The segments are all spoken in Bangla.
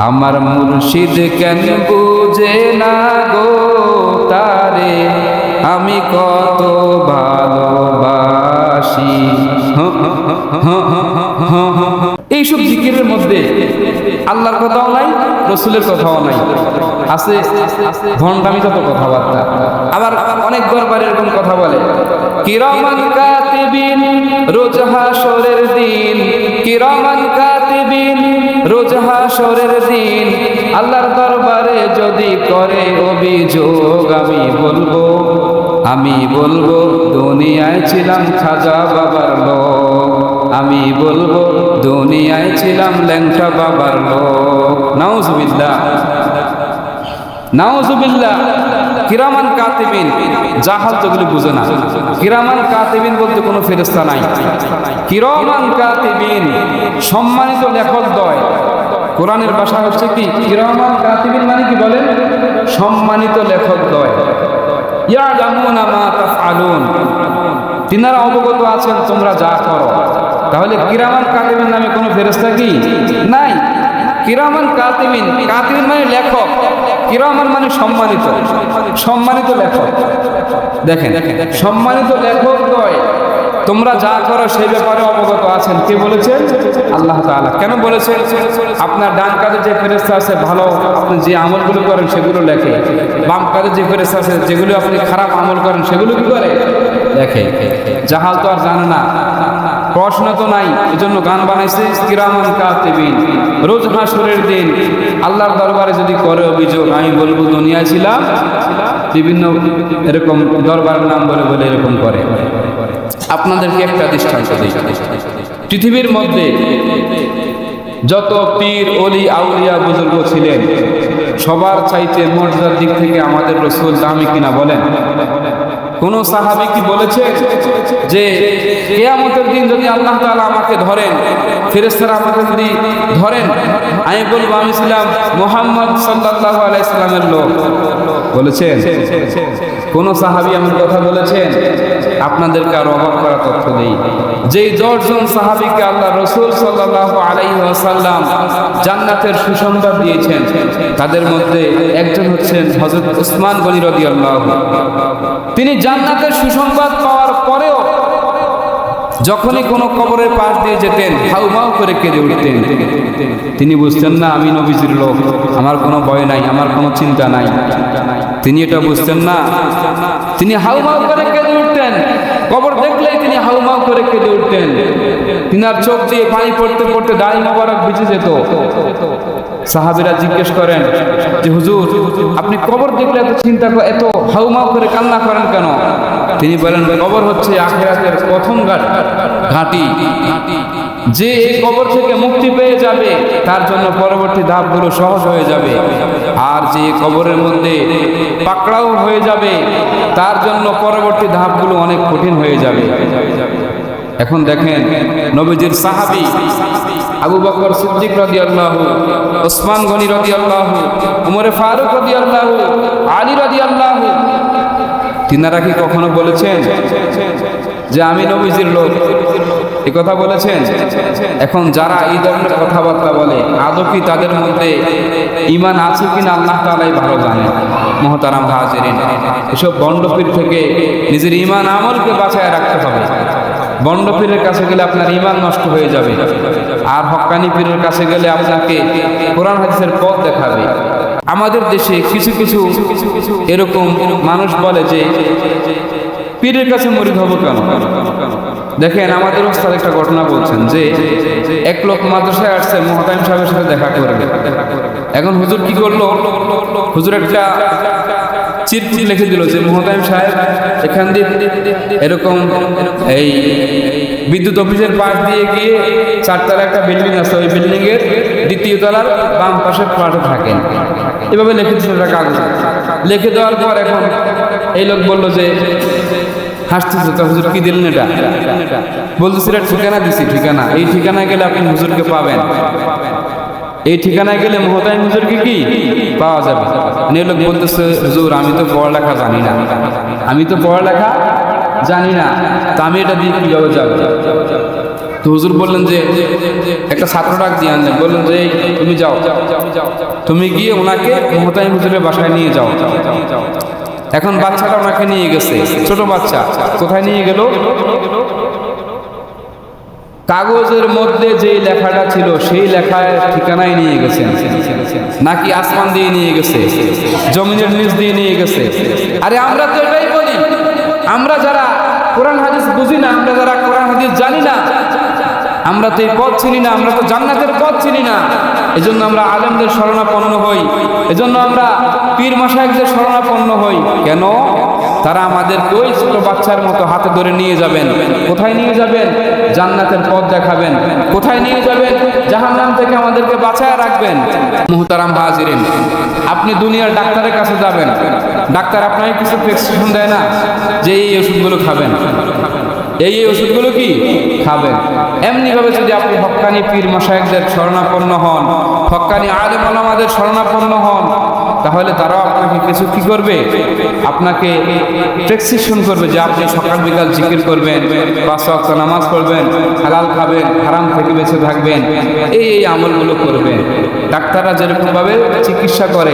আমার মুর্শিদ কেন বুঝে না গো তারে আমি কত ভালোবাসি। এইসব জিকিরের মধ্যে আল্লাহর কথাও নাই, রসুলের কথাও নাই, আছে ভণ্ডামি কত কথাবার্তা। আবার অনেক দরবারে এরকম কথা বলে, কিরামান কাতিবিন রোজ হাশরের দিন, কিরামান কাতিবিন রোজ হাশরের দিন আল্লাহর দরবারে যদি করে অভিযোগ আমি বলবো দুনিয়ায় ছিলাম খাজা বাবার লোক, আমি বলবো দুনিয়ায় ছিলাম ল্যাংটা বাবার লোক। নাউজুবিল্লাহ নাউজুবিল্লাহ। কিরামান কাতিবিন, জাহাল তো এগুলি বুঝে না। কিরামান কাতিবিন বলতে কোনো ফেরেশতা নাই। কিরামান কাতিবিন সম্মানিত লেখকদ্বয়। কোরআনের ভাষা হচ্ছে কি কিরামান কাতিবিন মানে কি বলেন? সম্মানিত লেখকদ্বয়। ইয়ালামুনা মা তাফআলুন, তিনারা অবগত আছেন তোমরা যা করো। তাহলে কিরামান কাতিবিন নামে কোনো ফেরেশতা কি নাই? কিরামান কাতিবিন, কাতিবিন মানে লেখক, কিরামান মানে সম্মানিত, সম্মানিত লেখক। দেখেন সম্মানিত লেখক নয়, তোমরা যা করো সেই ব্যাপারে অবগত আছেন। কে বলেছেন? আল্লাহ তাআলা। কেন বলেছেন? আপনার ডান কাঁধে যে ফেরেশতা আছে ভালো, আপনি যে আমলগুলো করেন সেগুলো লেখে। বাম কাঁধে যে ফেরেশতা আছে যেগুলো আপনি খারাপ আমল করেন সেগুলো কি করে? লেখে। জাহাল তো আর জানে না, প্রশ্ন তো নাই, এজন্য গান বানাইছে কিরামান কাতিবিন। রোজ হাশরের দিন আল্লাহর দরবারে যদি করে অভিযোগ, আমি বলবো দুনিয়ায় ছিলাম, বিভিন্ন এরকম দরবারের নাম বলে বলে এরকম করে। আপনাদেরকে একটা দৃষ্টান্ত দিই। পৃথিবীর মধ্যে যত পীর ওলি আউলিয়া বুজুর্গ ছিলেন সবার চাইতে মর্যাদার দিক থেকে আমাদের রাসূল দামি কিনা বলেন? কোন সাহাবী কি বলেছে যে কিয়ামতের দিন যদি আল্লাহ তাআলা আমাকে ধরেন, ফেরেশতারা আমাকে যদি ধরেন, আমি বলবো আমি ছিলাম মুহাম্মদ সাল্লাল্লাহু আলাইহি সাল্লামের লোক? বলেছেন? কোন সাহাবী এমন কথা বলেছেন? আপনাদেরকে আরো অবাক করা তথ্য দেই, যেই 10 জন সাহাবীকে আল্লাহ রাসূল সাল্লাল্লাহু আলাইহি ওয়াসাল্লাম জান্নাতের সুসংবাদ দিয়েছেন, তাদের মধ্যে একজন হচ্ছেন হযরত উসমান গনি রাদিয়াল্লাহু। তিনি জান্নাতের সুসংবাদ পাওয়ার পরেও যখনই কোনো কবরের পাশ দিয়ে যেতেন হাউমাউ করে কেঁদে উঠতেন। তিনি বুঝতেন না আমি নবীজির লোক, আমার কোনো ভয় নাই, আমার কোনো চিন্তা নাই। তিনি এটা বুঝতেন না, তিনি হাউমাউ করে কেঁদে উঠতেন। কবর দেখলেই তিনি হাউমাউ করে কেঁদে উঠতেন। তিনার চোখ দিয়ে পানি পড়তে পড়তে দাড়ি মোবারক ভিজে যেত। সাহাবীরা জিজ্ঞেস করেন যে হুজুর, আপনি কবর দেখলে এত চিন্তা এত হাউমাউ করে কান্না করেন কেন? তিনি বলেন কবর হচ্ছে আখিরাতের প্রথম ঘাঁটি। যে এই কবর থেকে মুক্তি পেয়ে যাবে তার জন্য পরবর্তী ধাপগুলো সহজ হয়ে যাবে, আর যে কবরের মধ্যে পাকড়াও হয়ে যাবে তার জন্য পরবর্তী ধাপগুলো অনেক কঠিন হয়ে যাবে। এখন দেখেন নবীজির সাহাবী আবু বকর সিদ্দিক রাদিয়াল্লাহু, ওসমান গনি রাদিয়াল্লাহু, উমর ফারুক রাদিয়াল্লাহু, আলী রাদিয়াল্লাহু, তিনারা কি কখনো বলেছেন যে আমি নবীজির লোক? এই কথা বলেছেন? এখন যারা এই ধরনের কথাবার্তা বলে আদৌ কি তাদের মধ্যে ঈমান আছে কিনা আল্লাহ তাআলাই ভালো জানেন। মুহতারাম হাজিরিন, এসব বন্ডপীর থেকে নিজের ঈমান আমলকে বাঁচায় রাখতে হবে। বন্ড পীরের কাছে গেলে আপনার ঈমান নষ্ট হয়ে যাবে, আর হক্কানি পীরের কাছে গেলে আপনাকে কোরআন হাদিসের পথ দেখাবে। আমাদের দেশে কিছু কিছু এরকম মানুষ বলে যে পীরের কাছে মুরিদ হবো কেন? দেখেন আমাদের ওস্তাদ একটা ঘটনা বলছেন যে এক লোক মাদ্রাসায় আসছে, মুহতামিম সাহেবের সাথে দেখা করবে। এখন হুজুর কি করলো? হুজুর একটা চিঠি লিখে দিল যে মুহতামিম সাহেব এখান দিয়ে এরকম এই বিদ্যুৎ অফিসের পাশ দিয়ে গিয়ে 4 তলা একটা বিল্ডিং আছে, ওই বিল্ডিং এর 2য় তলার বাম পাশের ফ্ল্যাটে থাকেন। এভাবে লিখে দিল একটা কাগজ। লিখে দেওয়ার পর এখন এই লোক বলল যে হাসতেছে, তো হুজুর কি দিলেন এটা? বলতেছিল ঠিকানা দিছি, ঠিকানা, এই ঠিকানায় গেলে আপনি হুজুরকে পাবেন, এই ঠিকানায় গেলে মুহতামিম হুজুরকে কি পাওয়া যাবে। এই লোক বলতেছে হুজুর আমি তো পড়ালেখা জানি না, আমি তো পড়ালেখা জানি না, তা আমি এটা দিয়ে কিভাবে যাবো? তো হুজুর বললেন যে একটা ছাত্র ডাক দিয়ে আনলেন, বললেন যে তুমি যাও, তুমি গিয়ে ওনাকে মোহতামিম হুজুরের বাসায় নিয়ে যাও। এখন বাচ্চাটা ওনাকে নিয়ে গেছে, ছোট বাচ্চা। কোথায় নিয়ে গেল? কাগজের মধ্যে যেই লেখাটা ছিল সেই লেখায় ঠিকানায় নিয়ে গেছেন, নাকি আসমান দিয়ে নিয়ে গেছে, জমিনের নিচ দিয়ে নিয়ে গেছে? আরে আমরা তো এটাই বলি, আমরা যারা কোরআন হাদিস বুঝি না, আমরা যারা কোরআন হাদিস জানি না, আমরা তো এই পথ চিনি না, আমরা তো জান্নাতের পথ চিনি না। এজন্য আমরা আলেমদের শরণাপন্ন হই, এজন্য আমরা পীর মাশায়েখদের শরণাপন্ন হই। কেন? তারা আমাদেরকে ওই ছোট বাচ্চার মতো হাতে ধরে নিয়ে যাবেন। কোথায় নিয়ে যাবেন? জান্নাতের পথ দেখাবেন। কোথায় নিয়ে যাবেন? জাহান্নাম থেকে আমাদেরকে বাঁচায় রাখবেন। মুহতারাম হাজিরিন, আপনি দুনিয়ার ডাক্তারের কাছে যাবেন, ডাক্তার আপনাকে কিছু প্রেসক্রিপশন দেয় না যে এই ওষুধগুলো খাবেন, এই ওষুধগুলো কি খাবেন। এমনিভাবে যদি আপনি হক্কানি পীর মাশায়েখদের শরণাপন্ন হন, হক্কানি আলেম ওলামাদের শরণাপন্ন হন, তাহলে তারাও আপনাকে কিছু কি করবে? আপনাকে প্রেসক্রিপশন করবে যে আপনি সকাল বিকাল জিকির করবেন, 5 ওয়াক্ত নামাজ পড়বেন, হালাল খাবেন, হারাম থেকে বেঁচে থাকবেন, এই আমলগুলো করবেন। ডাক্তাররা যেরকমভাবে চিকিৎসা করে,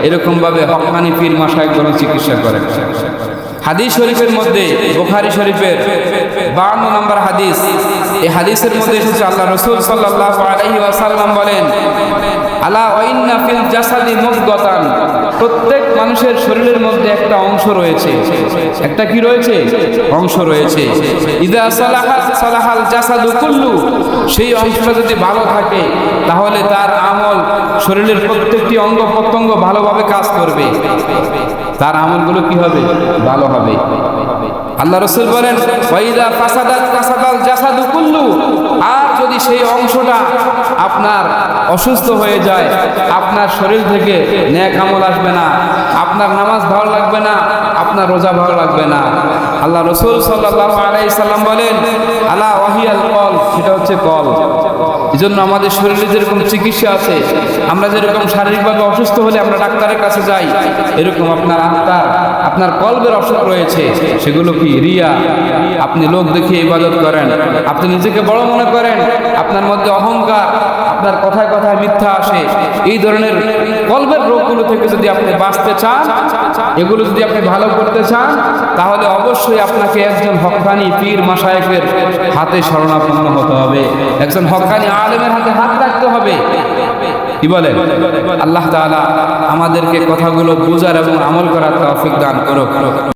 এরকমভাবে হক্কানি পীর মাশায়েখগণ চিকিৎসা করে। হাদিস শরীফের মধ্যে, বুখারী শরীফের 52 নম্বর হাদিস, এই হাদিসের মধ্যে এসেছে আল্লাহ রাসূল সাল্লাল্লাহু আলাইহি ওয়াসাল্লাম বলেন, আলা ওয়া ইন্না ফিল জাসাদি মুদগাতান, প্রত্যেক মানুষের শরীরের মধ্যে একটা অংশ রয়েছে। একটা কি রয়েছে? অংশ রয়েছে। ইযা সালাহাত সালাহাল জাসাদু কুল্লু, সেই অংশটা যদি ভালো থাকে তাহলে তার আমল, শরীরের প্রত্যেকটি অঙ্গ প্রত্যঙ্গ ভালোভাবে কাজ করবে, তার আমলগুলো কি হবে? ভালো হবে। আল্লাহ রাসূল বলেন, ওয়াইদা ফাসাদাত ফাসাদাল জাসাদু কুল্লু, আর যদি সেই অংশটা আপনার অসুস্থ হয়ে যায়, আপনার শরীর থেকে নেক আমল আসবে না, আপনার নামাজ ভালো লাগবে না, আপনার রোজা ভালো লাগবে না। আল্লাহ রাসূল সাল্লাল্লাহু আলাইহি সাল্লাম বলেন, আলা ওয়াহিয়াল কল, সেটা হচ্ছে কল। এজন্য আমাদের শরীরে যেরকম চিকিৎসা আছে, আমরা যেরকম শারীরিকভাবে অসুস্থ হলে আমরা ডাক্তারের কাছে যাই, এরকম আপনার আত্মার, আপনার কলবের অসুখ রয়েছে। সেগুলো কি? রিয়া, আপনি লোক দেখে ইবাদত করেন, আপনি নিজেকে বড় মনে করেন, আপনার মধ্যে অহংকার, আপনার কথায় কথায় মিথ্যা আসে। এই ধরনের কলবের রোগগুলো থেকে যদি আপনি বাঁচতে চান, এগুলো যদি আপনি ভালো করতে চান, তাহলে অবশ্যই আপনাকে একজন হক্কানি পীর মাশায়েখের হাতে শরণাপন্ন হতে হবে, একজন হক্কানি আলেমের হাতে হাত রাখতে হবে। কি বলেন? আল্লাহ তাআলা আমাদেরকে কথাগুলো বুঝার এবং আমল করার তৌফিক দান করুক।